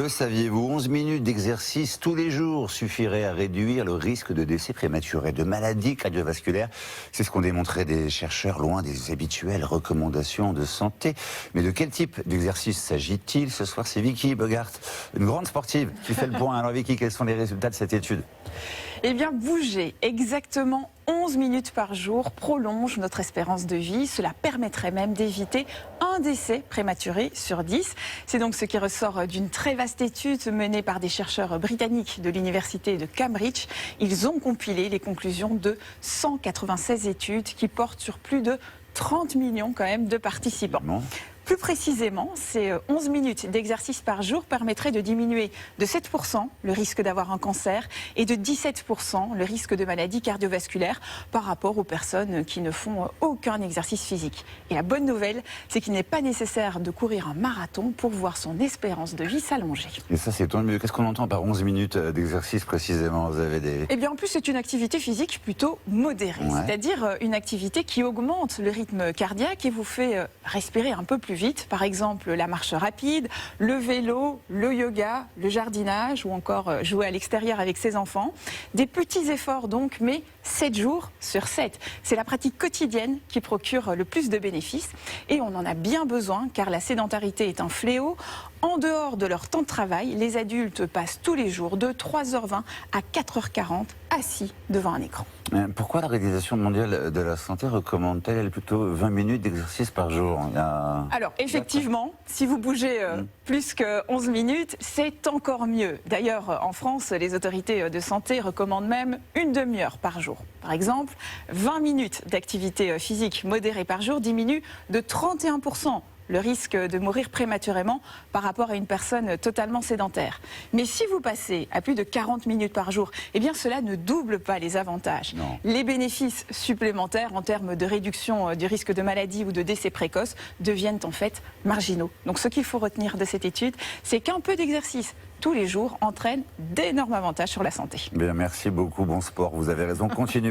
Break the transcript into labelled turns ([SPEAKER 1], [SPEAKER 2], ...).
[SPEAKER 1] Le saviez-vous, 11 minutes d'exercice tous les jours suffirait à réduire le risque de décès prématuré, de maladies cardiovasculaires. C'est ce qu'ont démontré des chercheurs loin des habituelles recommandations de santé. Mais de quel type d'exercice s'agit-il? Ce soir, c'est Vicky Bogart, une grande sportive, qui fait le point. Alors Vicky, quels sont les résultats de cette étude?
[SPEAKER 2] Eh bien, bouger exactement 11 minutes par jour prolonge notre espérance de vie. Cela permettrait même d'éviter un décès prématuré sur 10. C'est donc ce qui ressort d'une très vaste étude menée par des chercheurs britanniques de l'université de Cambridge. Ils ont compilé les conclusions de 196 études qui portent sur plus de 30 millions quand même de participants. Plus précisément, ces 11 minutes d'exercice par jour permettraient de diminuer de 7% le risque d'avoir un cancer et de 17% le risque de maladie cardiovasculaire par rapport aux personnes qui ne font aucun exercice physique. Et la bonne nouvelle, c'est qu'il n'est pas nécessaire de courir un marathon pour voir son espérance de vie s'allonger.
[SPEAKER 1] Et ça, c'est tant mieux. Qu'est-ce qu'on entend par 11 minutes d'exercice précisément? Vous avez des...
[SPEAKER 2] Eh bien, en plus, c'est une activité physique plutôt modérée, c'est-à-dire une activité qui augmente le rythme cardiaque et vous fait respirer un peu plus vite. Par exemple, la marche rapide, le vélo, le yoga, le jardinage ou encore jouer à l'extérieur avec ses enfants. Des petits efforts donc, mais 7 jours sur 7. C'est la pratique quotidienne qui procure le plus de bénéfices et on en a bien besoin car la sédentarité est un fléau. En dehors de leur temps de travail, les adultes passent tous les jours de 3h20 à 4h40 assis devant un écran.
[SPEAKER 1] Pourquoi l'Organisation mondiale de la santé recommande-t-elle plutôt 20 minutes d'exercice par jour?
[SPEAKER 2] Alors effectivement, si vous bougez plus que 11 minutes, c'est encore mieux. D'ailleurs, en France, les autorités de santé recommandent même une demi-heure par jour. Par exemple, 20 minutes d'activité physique modérée par jour diminue de 31% le risque de mourir prématurément par rapport à une personne totalement sédentaire. Mais si vous passez à plus de 40 minutes par jour, eh bien cela ne double pas les avantages.
[SPEAKER 1] Non.
[SPEAKER 2] Les bénéfices supplémentaires en termes de réduction du risque de maladie ou de décès précoce deviennent en fait marginaux. Donc ce qu'il faut retenir de cette étude, c'est qu'un peu d'exercice tous les jours entraîne d'énormes avantages sur la santé.
[SPEAKER 1] Bien, merci beaucoup, bon sport, vous avez raison, continuez.